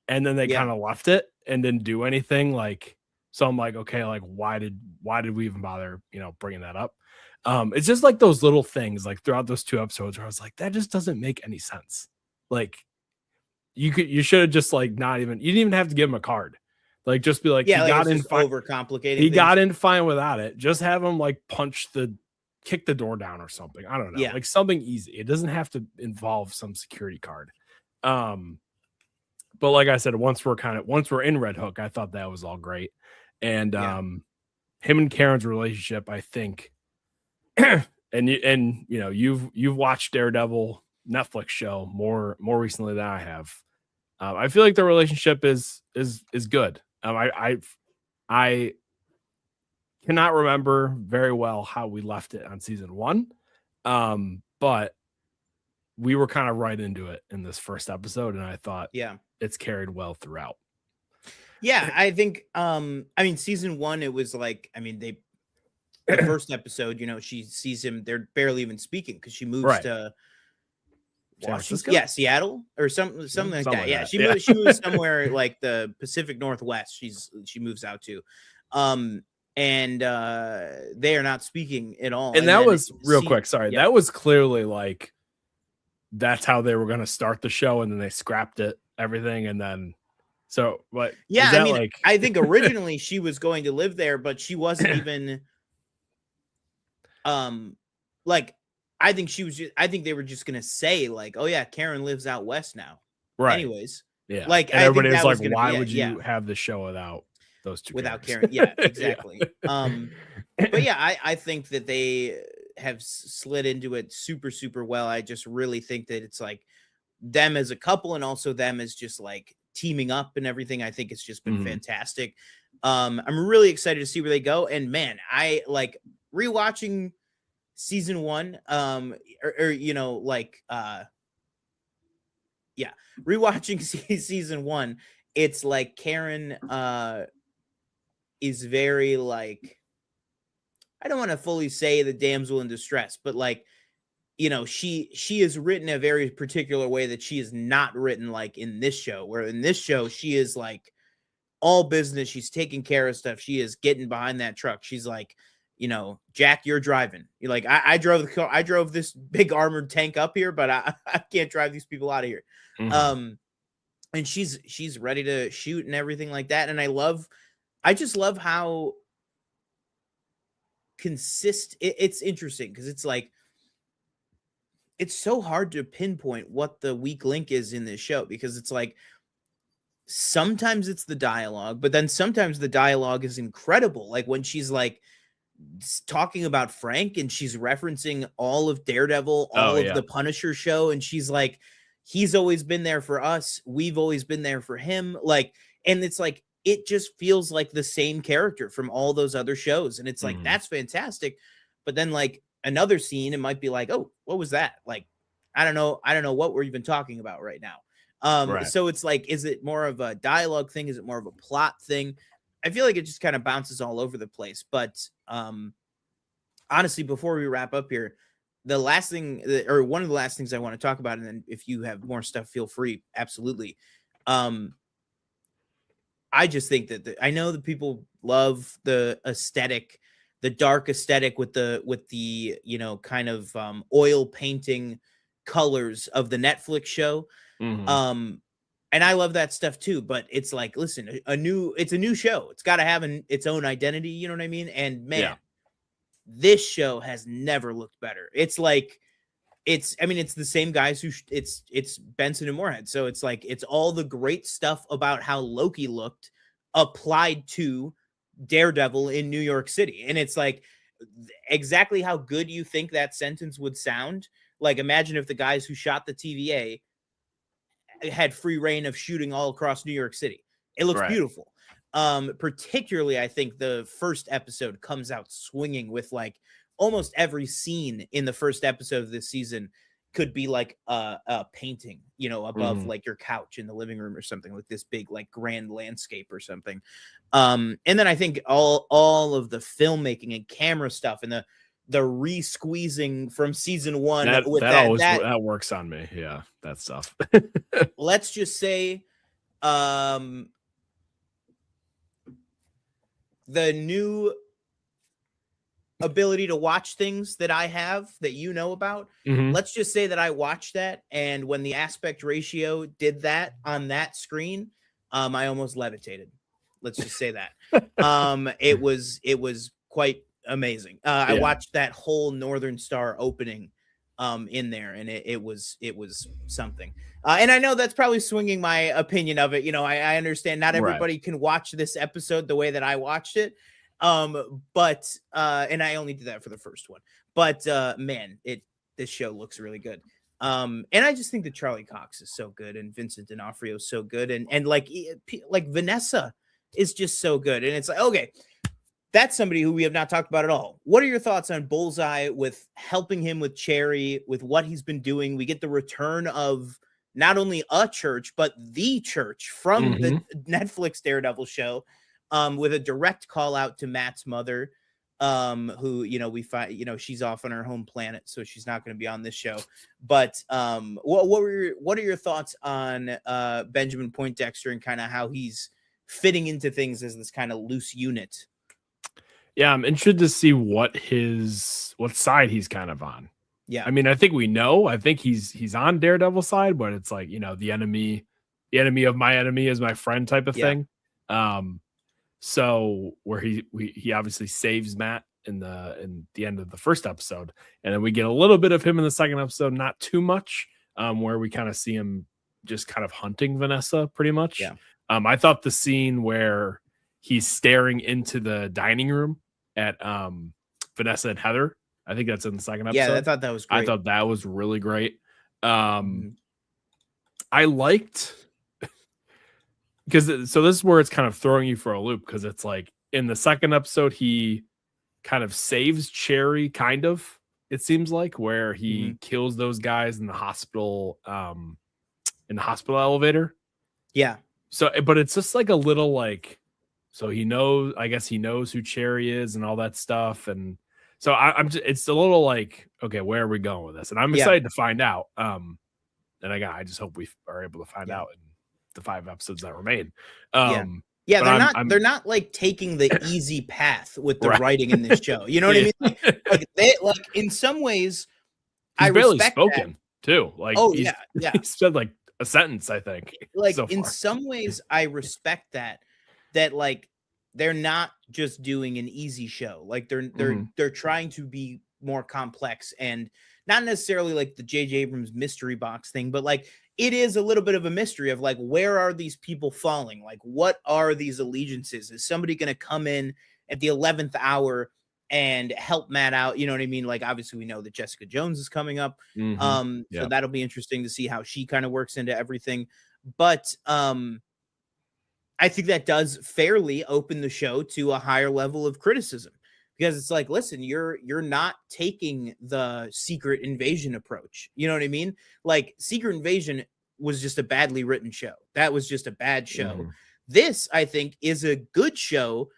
and then they kind of left it and didn't do anything. Like, so I'm like, okay, like, why did we even bother, bringing that up? It's just like those little things, like throughout those 2 episodes where I was like, that just doesn't make any sense. Like, you should have just like you didn't even have to give him a card. Like, just be like, he got in overcomplicating. He got in fine without it. Just have him like kick the door down or something. I don't know. Yeah. Like something easy. It doesn't have to involve some security card. But like I said, once we're in Red Hook, I thought that was all great. And him and Karen's relationship, I think, and you've watched Daredevil Netflix show more recently than I have. I feel like the relationship is good. I cannot remember very well how we left it on season 1, but we were kind of right into it in this first episode, and I thought it's carried well throughout. Yeah, I think season 1, it was like, the first episode, she sees him, they're barely even speaking because she moves to Seattle or something like that. Yeah, she moves somewhere like the Pacific Northwest. She moves out to, and they are not speaking at all. And that was real quick. Sorry, that was clearly like that's how they were going to start the show, and then they scrapped everything, and then so what? Yeah, I think originally she was going to live there, but she wasn't even. I think they were just gonna say like, oh yeah, Karen lives out west now. Right. Anyways. Yeah. Like, and everybody was like, why would you have the show without those two? Without Karen. Yeah, exactly. But yeah, I think that they have slid into it super, super well. I just really think that it's like them as a couple and also them as just like teaming up and everything. I think it's just been fantastic. I'm really excited to see where they go. And man, I like rewatching season 1, yeah, rewatching season 1, it's like Karen is very like, I don't want to fully say the damsel in distress, but like, you know, she is written a very particular way that she is not written like in this show, where in this show she is like all business. She's taking care of stuff. She is getting behind that truck. She's like, you know, Jack, you're driving. You're like, I drove the car. I drove this big armored tank up here, but I can't drive these people out of here. Mhm. And she's ready to shoot and everything like that. And I just love how it's interesting because it's like, it's so hard to pinpoint what the weak link is in this show, because it's like sometimes it's the dialogue, but then sometimes the dialogue is incredible. Like when she's like talking about Frank and she's referencing all of Daredevil, all of the Punisher show, and she's like, he's always been there for us, we've always been there for him. Like, and it's like, it just feels like the same character from all those other shows, and it's like, that's fantastic. But then like another scene, it might be like, oh, what was that? Like, I don't know what we're even talking about right now. Right. So it's like, is it more of a dialogue thing? Is it more of a plot thing? I feel like it just kind of bounces all over the place. But honestly, before we wrap up here, the last thing, or one of the last things I want to talk about, and then if you have more stuff, feel free. Absolutely. I just think that I know that people love the aesthetic, the dark aesthetic with the you know, kind of oil painting colors of the Netflix show. And I love that stuff too, but it's like, listen, it's a new show. It's got to have its own identity, you know what I mean? And man, this show has never looked better. It's like, it's the same guys who it's Benson and Moorhead. So it's like, it's all the great stuff about how Loki looked applied to Daredevil in New York City. And it's like exactly how good you think that sentence would sound. Like, imagine if the guys who shot the TVA had free reign of shooting all across New York City. It looks beautiful. Particularly, I think the first episode comes out swinging with like almost every scene in the first episode of this season could be like a painting, you know, above like your couch in the living room or something, like this big, like grand landscape or something. And then I think all of the filmmaking and camera stuff and the re-squeezing from season 1 that works on me. Yeah, that stuff. Let's just say the new ability to watch things that I have that you know about. Let's just say that I watched that, and when the aspect ratio did that on that screen, I almost levitated. Let's just say that. It was quite amazing. I watched that whole Northern Star opening in there, and it was something. And I know that's probably swinging my opinion of it. You know, I understand not everybody can watch this episode the way that I watched it. But and I only did that for the first one. But man, this show looks really good. And I just think that Charlie Cox is so good, and Vincent D'Onofrio is so good, and like Vanessa is just so good. And it's like, okay, that's somebody who we have not talked about at all. What are your thoughts on Bullseye with helping him with Cherry, with what he's been doing? We get the return of not only a church, but the church from the Netflix Daredevil show, with a direct call out to Matt's mother, who, you know, we find, you know, she's off on her home planet, so she's not going to be on this show. But what are your thoughts on Benjamin Poindexter and kind of how he's fitting into things as this kind of loose unit? Yeah, I'm interested to see what side he's kind of on. Yeah, I mean, I think we know. I think he's on Daredevil side, but it's like, you know, the enemy of my enemy is my friend type of thing. So where he obviously saves Matt in the end of the first episode, and then we get a little bit of him in the second episode, not too much, where we kind of see him just kind of hunting Vanessa pretty much. Yeah. I thought the scene where he's staring into the dining room at Vanessa and Heather, I think that's in the second episode. Yeah, I thought that was great. I thought that was really great. I liked, because so this is where it's kind of throwing you for a loop, because it's like in the second episode he kind of saves Cherry, kind of, it seems like, where he kills those guys in the hospital, in the hospital elevator. Yeah. So, but it's just like a little like, so he knows, I guess he knows who Cherry is and all that stuff. And so I'm just, it's a little like, okay, where are we going with this? And I'm excited to find out. And I just hope we are able to find out in the 5 episodes that remain. Yeah, they're not like taking the easy path with the writing in this show. You know what I mean? Like they in some ways, he's I barely respect spoken too. Like, he said like a sentence, I think. Like in some ways, I respect that like they're not just doing an easy show. Like they're trying to be more complex and not necessarily like the J.J. Abrams mystery box thing, but like it is a little bit of a mystery of like, where are these people falling? Like, what are these allegiances? Is somebody going to come in at the 11th hour and help Matt out? You know what I mean? Like, obviously we know that Jessica Jones is coming up. So that'll be interesting to see how she kind of works into everything. But I think that does fairly open the show to a higher level of criticism, because it's like, listen, you're not taking the Secret Invasion approach. You know what I mean? Like, Secret Invasion was just a badly written show. That was just a bad show. This, I think, is a good show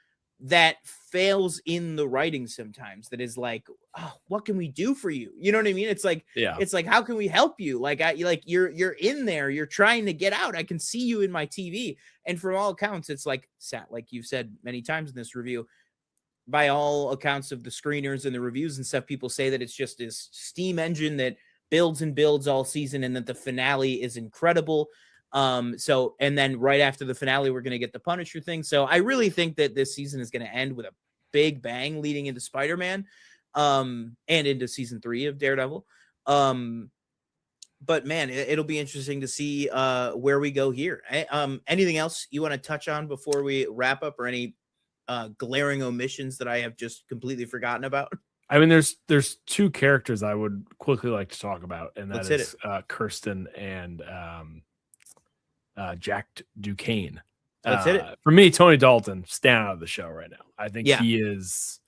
that fails in the writing sometimes. That is like, oh, what can we do for you? You know what I mean? It's like, it's like, how can we help you? Like, you're in there, you're trying to get out. I can see you in my TV. And from all accounts, it's like you've said many times in this review, by all accounts of the screeners and the reviews and stuff, people say that it's just this steam engine that builds and builds all season, and that the finale is incredible. So, and then right after the finale, we're going to get the Punisher thing. So I really think that this season is going to end with a big bang leading into Spider-Man, and into season 3 of Daredevil. But man, it'll be interesting to see where we go here. Anything else you want to touch on before we wrap up, or any glaring omissions that I have just completely forgotten about? I mean, there's 2 characters I would quickly like to talk about, and that is Kirsten and Jack Duquesne. Let's hit it. For me, Tony Dalton stand out of the show right now. I think he is.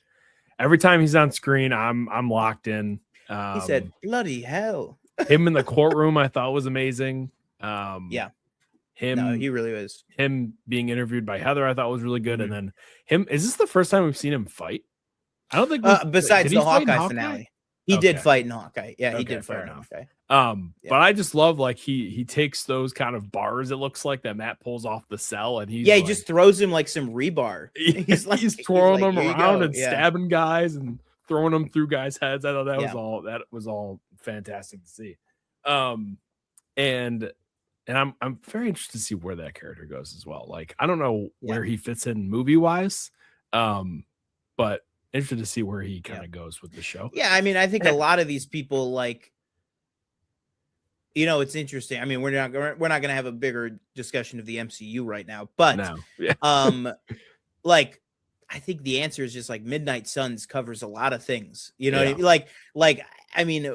Every time he's on screen, I'm locked in. He said, "Bloody hell!" Him in the courtroom, I thought was amazing. He really was. Him being interviewed by Heather, I thought was really good. And then him. Is this the first time we've seen him fight? I don't think. Besides the Hawkeye finale, he did fight in Hawkeye. Yeah, he did fight in Hawkeye. But I just love, like, he takes those kind of bars, it looks like, that Matt pulls off the cell, and he just throws him like some rebar. He's twirling them around and stabbing guys and throwing them through guys' heads. I thought that was all fantastic to see. And I'm very interested to see where that character goes as well. Like, I don't know where he fits in movie wise, but interested to see where he kind of goes with the show. Yeah, I mean, I think a lot of these people, like, you know, it's interesting. I mean, we're not going to have a bigger discussion of the MCU right now, but like, I think the answer is just like Midnight Suns covers a lot of things. You know, what I mean? Like, I mean,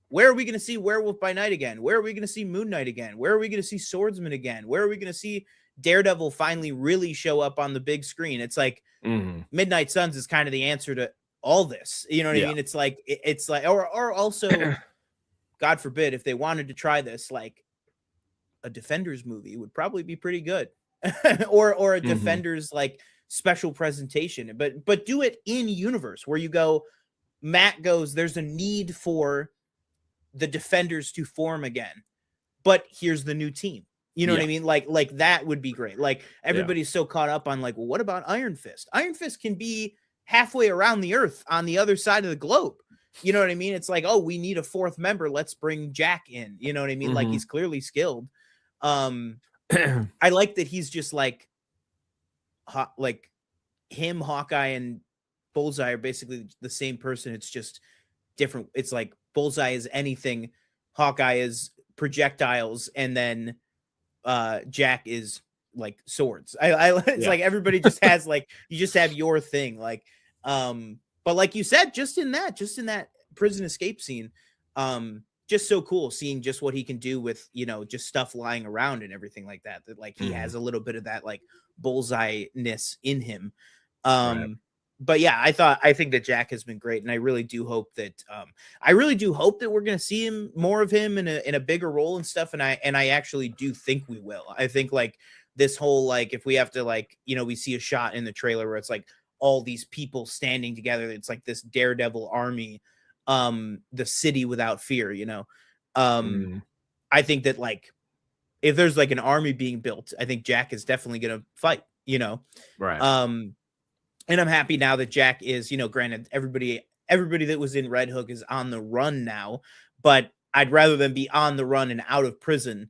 where are we going to see Werewolf by Night again? Where are we going to see Moon Knight again? Where are we going to see Swordsman again? Where are we going to see Daredevil finally really show up on the big screen? It's like Midnight Suns is kind of the answer to all this. You know what I mean? It's like, or also, God forbid, if they wanted to try this, like a Defenders movie would probably be pretty good, or a Defenders like special presentation, but do it in universe where you go, Matt goes, there's a need for the Defenders to form again, but here's the new team. You know what I mean? Like that would be great. Like, everybody's so caught up on like, well, what about Iron Fist? Iron Fist can be halfway around the earth on the other side of the globe. You know what I mean? It's like, oh, we need a 4th member. Let's bring Jack in. You know what I mean? Like, he's clearly skilled. I like that he's just like him, Hawkeye, and Bullseye are basically the same person. It's just different. It's like Bullseye is anything, Hawkeye is projectiles, and then Jack is like swords. It's like everybody just has like, you just have your thing. Like, but like you said, just in that prison escape scene, just so cool seeing just what he can do with, you know, just stuff lying around and everything like that. That like he has a little bit of that like Bullseye-ness in him. but yeah, I think that Jack has been great, and I really do hope that we're going to see more of him in a bigger role and stuff. And I actually do think we will. I think like this whole, like, if we have to, like, we see a shot in the trailer where it's like all these people standing together, it's like this Daredevil army, the city without fear, I think that, like, if there's like an army being built, I think Jack is definitely going to fight, Right. And I'm happy now that Jack is, granted, everybody that was in Red Hook is on the run now, but I'd rather them be on the run and out of prison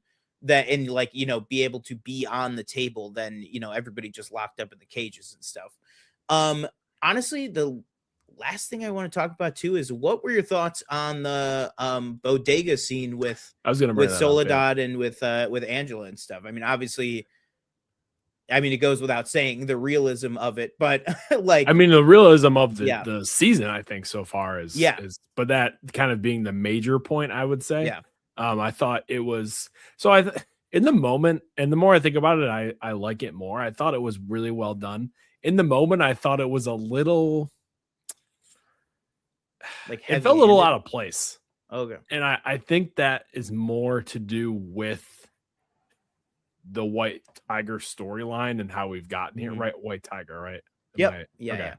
and like, be able to be on the table than, everybody just locked up in the cages and stuff. Honestly, the last thing I want to talk about too is, what were your thoughts on the bodega scene with Soledad and with Angela and stuff? I mean, obviously, it goes without saying the realism of it, but like, the realism of the season, I think so far is, but that kind of being the major point, I would say. Yeah. I thought it was, in the moment, and the more I think about it, I like it more. I thought it was really well done. In the moment, I thought it was a little, like, it felt a little out of place. Okay. And I think that is more to do with the White Tiger storyline and how we've gotten here, right? White Tiger, right? Yep. Yeah.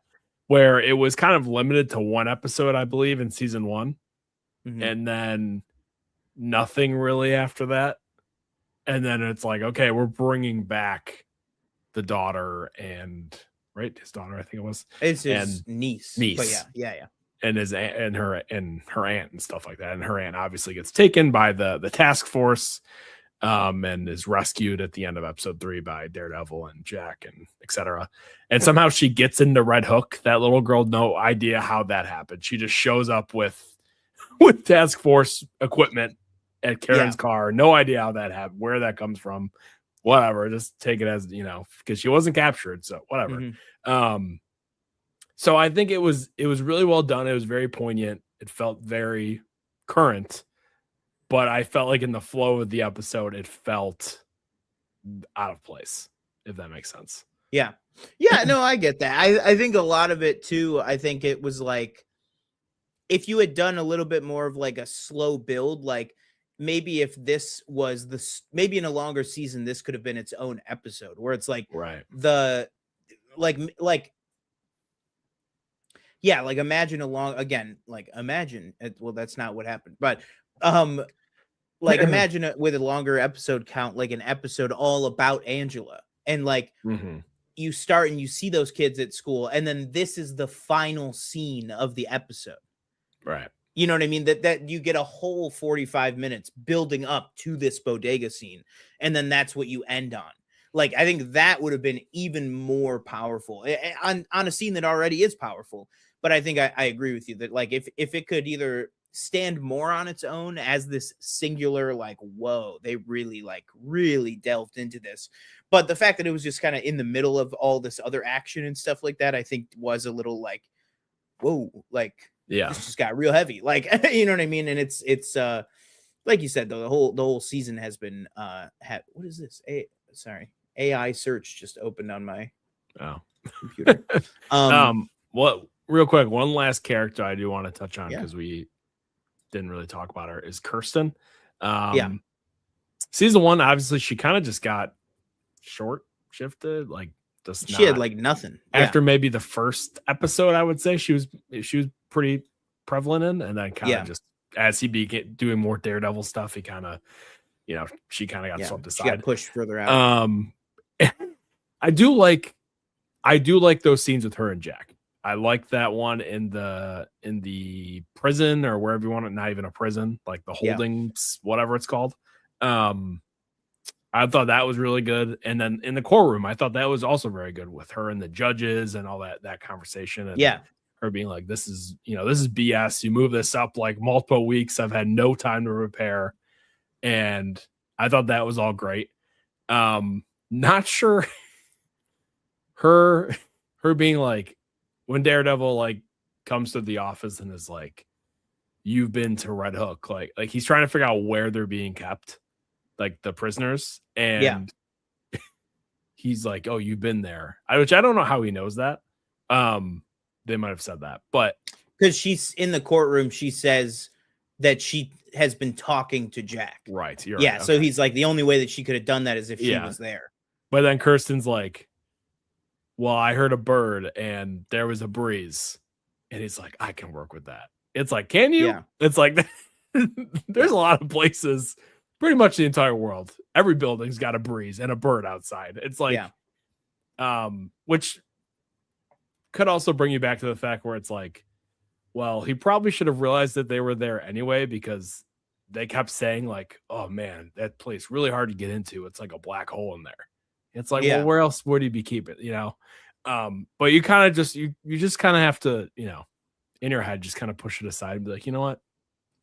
Where it was kind of limited to one episode, I believe, in season 1, and then nothing really after that. And then it's like, okay, we're bringing back the daughter and his daughter, I think it was. It's his niece. But yeah. And her aunt and stuff like that. And her aunt obviously gets taken by the task force. And is rescued at the end of episode 3 by Daredevil and Jack and etc. And somehow she gets into Red Hook. That little girl, no idea how that happened. She just shows up with task force equipment at Karen's car. No idea how that happened, where that comes from, whatever. Just take it as, because she wasn't captured. So whatever. So I think it was really well done. It was very poignant. It felt very current. But I felt like in the flow of the episode, it felt out of place, if that makes sense. Yeah. Yeah, no, I get that. I think a lot of it too, I think it was like, if you had done a little bit more of like a slow build, like maybe if this was maybe in a longer season, this could have been its own episode where it's like imagine well, that's not what happened, but like imagine with a longer episode count, like an episode all about Angela, and like you start and you see those kids at school, and then this is the final scene of the episode, right? You know what I mean? That you get a whole 45 minutes building up to this bodega scene, and then that's what you end on. Like, I think that would have been even more powerful on a scene that already is powerful. But I think I agree with you that, like, if it could either stand more on its own as this singular, like, whoa, they really delved into this. But the fact that it was just kind of in the middle of all this other action and stuff like that, I think was a little like, whoa, like, this just got real heavy. Like, you know what I mean? And it's like you said, though, the whole season has been what is this? AI search just opened on my computer. What, real quick, one last character I do want to touch on, because we didn't really talk about her, is Kirsten. Season 1, obviously, she kind of just got short shifted, like she had like nothing after maybe the first episode. I would say she was pretty prevalent in, and then kind of just as he began doing more Daredevil stuff, he kind of, she kind of got swept aside. She got pushed further out. I do like those scenes with her and Jack. I like that one in the prison, or wherever you want it, not even a prison, like the holdings, whatever it's called. I thought that was really good. And then in the courtroom, I thought that was also very good with her and the judges and all that conversation. And her being like, this is BS. You move this up like multiple weeks. I've had no time to prepare. And I thought that was all great. Not sure her being like, when Daredevil like comes to the office and is like, you've been to Red Hook, like he's trying to figure out where they're being kept, like the prisoners, and he's like, oh, you've been there, which I don't know how he knows that. they might have said that, but because she's in the courtroom, she says that she has been talking to Jack. Right. You're yeah. right. So he's like, the only way that she could have done that is if she was there. But then Kirsten's like, well, I heard a bird and there was a breeze. And he's like, I can work with that. It's like, can you? Yeah. It's like, there's a lot of places, pretty much the entire world. Every building's got a breeze and a bird outside. It's like, which could also bring you back to the fact where it's like, well, he probably should have realized that they were there anyway, because they kept saying like, oh man, that place really hard to get into. It's like a black hole in there. It's like, well, where else would he be keeping, you know? But you kind of just, you just kind of have to, you know, in your head, just kind of push it aside and be like, you know what?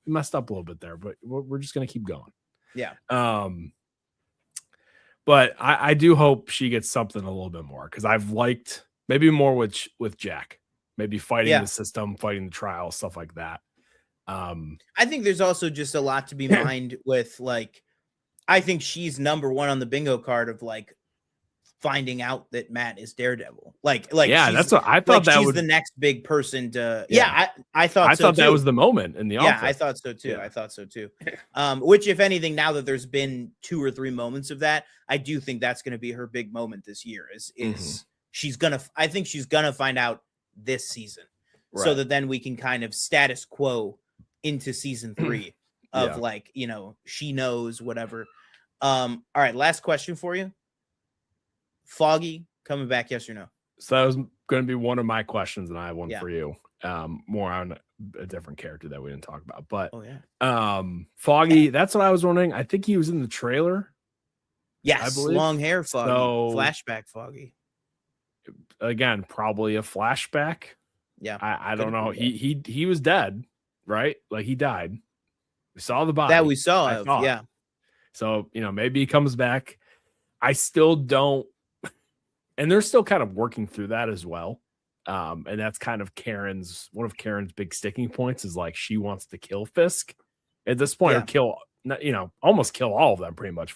We messed up a little bit there, but we're just going to keep going. Yeah. But I do hope she gets something a little bit more, because I've liked maybe more with Jack, maybe fighting the system, fighting the trial, stuff like that. I think there's also just a lot to be mined with, like, I think she's number one on the bingo card of like finding out that Matt is Daredevil. Like that's what I thought. Like, she's the next big person to. I thought that was the moment in the office. I thought so too. I thought so too. Which, if anything, now that there's been 2 or 3 moments of that, I do think that's going to be her big moment this year. Is she's gonna? I think she's gonna find out this season, so that then we can kind of status quo into season 3 of like, you know, she knows whatever. All right, last question for you. Foggy coming back, yes or no? So that was going to be one of my questions, and I have one for you. More on a different character that we didn't talk about, but Foggy, that's what I was wondering. I think he was in the trailer. Yes, I believe. Long hair Foggy, so, flashback Foggy. Again, probably a flashback. Yeah, I don't know. He was dead, right? Like, he died. We saw the body that we saw. Yeah. So, you know, maybe he comes back. I still don't. And they're still kind of working through that as well. And that's kind of one of Karen's big sticking points, is like, she wants to kill Fisk at this point, or kill, you know, almost kill all of them pretty much.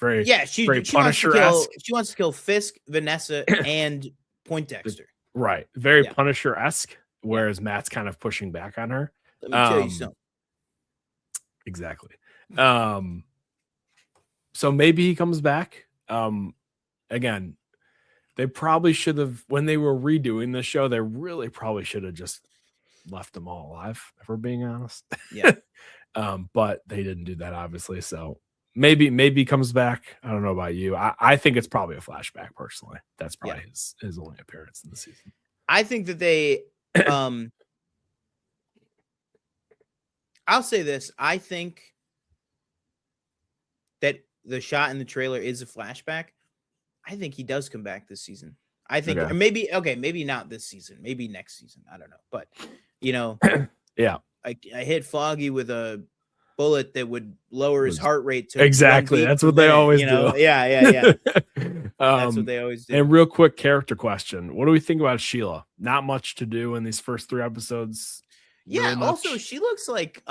She Punisher-esque. She wants to kill Fisk, Vanessa, and Poindexter. Right. Very Punisher-esque, whereas Matt's kind of pushing back on her. Let me tell you something. Exactly. So maybe he comes back. Again, they probably should have, when they were redoing the show, they really probably should have just left them all alive, if we're being honest. Yeah. But they didn't do that, obviously. So maybe he comes back. I don't know about you. I think it's probably a flashback, personally. That's probably his only appearance in the season. I think that they I'll say this. I think that the shot in the trailer is a flashback. I think he does come back this season. I think maybe not this season, maybe next season. I don't know. But, you know, I hit Foggy with a bullet that would lower his heart rate to exactly. That's what they always do. Yeah. That's what they always do. And real quick character question. What do we think about Sheila? Not much to do in these first 3 episodes. Yeah, really also she looks like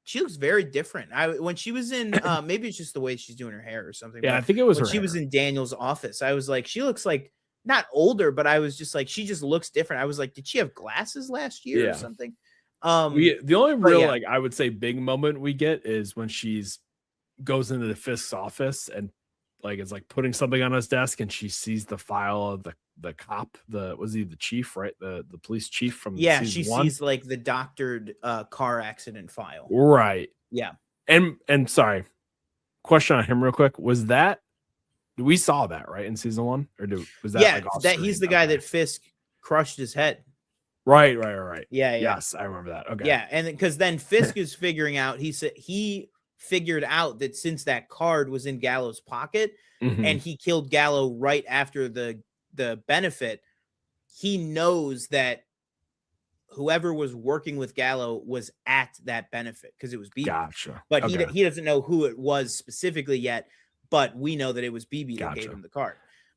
she looks very different. When she was in maybe it's just the way she's doing her hair or something. Yeah, I think it was when her she was in Daniel's office. I was like, she looks like not older, but I was just like, she just looks different. I was like, did she have glasses last year or something? The only real like I would say big moment we get is when she's goes into the Fisk's office and like it's like putting something on his desk, and she sees the file of the cop, was he the chief, right? The police chief from she one? Sees like the doctored car accident file, right? Yeah. And sorry, question on him real quick. Was that we saw that right in season 1, or was that that he's the guy that Fisk crushed his head? Right. Yeah. Yes, I remember that. Okay. Yeah, and because then Fisk is figuring out, he said he figured out that since that card was in Gallo's pocket and he killed Gallo right after the benefit, he knows that whoever was working with Gallo was at that benefit because it was BB. Gotcha. But he doesn't know who it was specifically yet, but we know that it was BB that gave him the card.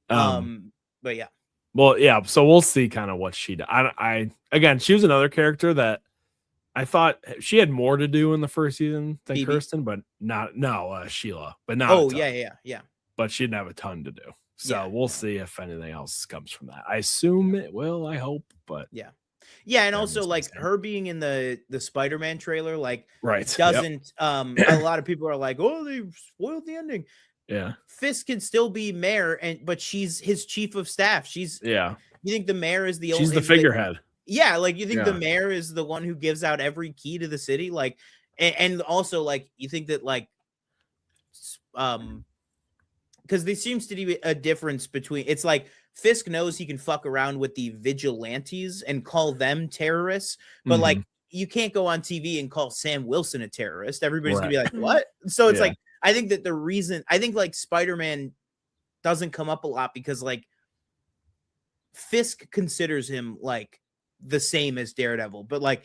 But yeah. Well, yeah, so we'll see kind of what she does. I again, she was another character that I thought she had more to do in the first season than BB. Kirsten, but Sheila, but not. Oh, yeah. But she didn't have a ton to do. So we'll see if anything else comes from that. I assume it will, I hope, but yeah. Yeah, and also like her being in the Spider-Man trailer, like right, doesn't a lot of people are like, oh, they spoiled the ending. Yeah, Fisk can still be mayor, but she's his chief of staff. She's you think the mayor is the she's the figurehead. Yeah, like you think the mayor is the one who gives out every key to the city, like, and also like you think that like because there seems to be a difference between, it's like Fisk knows he can fuck around with the vigilantes and call them terrorists, but like you can't go on TV and call Sam Wilson a terrorist. Everybody's gonna be like, what? So it's like, I think that the reason, I think like Spider-Man doesn't come up a lot because like Fisk considers him like the same as Daredevil, but like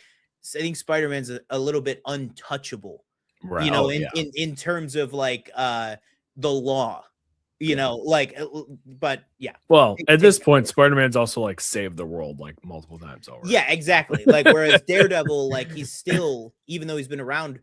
I think Spider-Man's a little bit untouchable, you know, in terms of like the law, you know, like, but yeah. Well, at this point, Spider-Man's also like saved the world like multiple times over. Yeah, exactly. Like whereas Daredevil, like he's still, even though he's been around,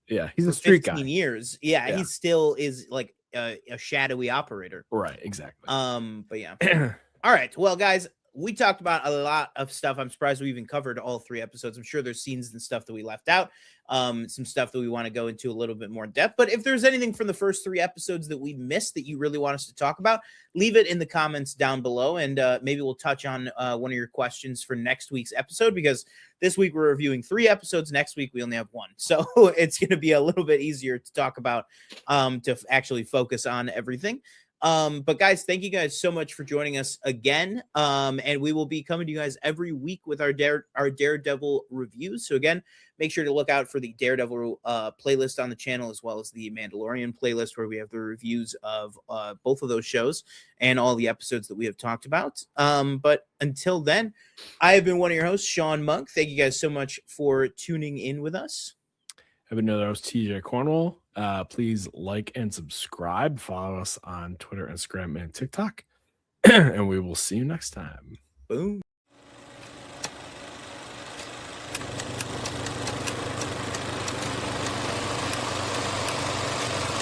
he's a street 15 guy. years. Yeah, he still is like a shadowy operator. Right, exactly. But yeah. All right. Well, guys, we talked about a lot of stuff. I'm surprised we even covered all 3 episodes. I'm sure there's scenes and stuff that we left out. Some stuff that we want to go into a little bit more in depth. But if there's anything from the first 3 episodes that we missed that you really want us to talk about, leave it in the comments down below. And maybe we'll touch on one of your questions for next week's episode, because this week we're reviewing 3 episodes. Next week we only have 1. So it's going to be a little bit easier to talk about, to actually focus on everything. But guys, thank you guys so much for joining us again. And we will be coming to you guys every week with our Daredevil reviews. So again, make sure to look out for the Daredevil playlist on the channel, as well as the Mandalorian playlist, where we have the reviews of both of those shows and all the episodes that we have talked about. But until then, I have been one of your hosts, Sean Monk. Thank you guys so much for tuning in with us. I've been another host, TJ Cornwall. Please like and subscribe. Follow us on Twitter, Instagram, and TikTok. And we will see you next time. Boom.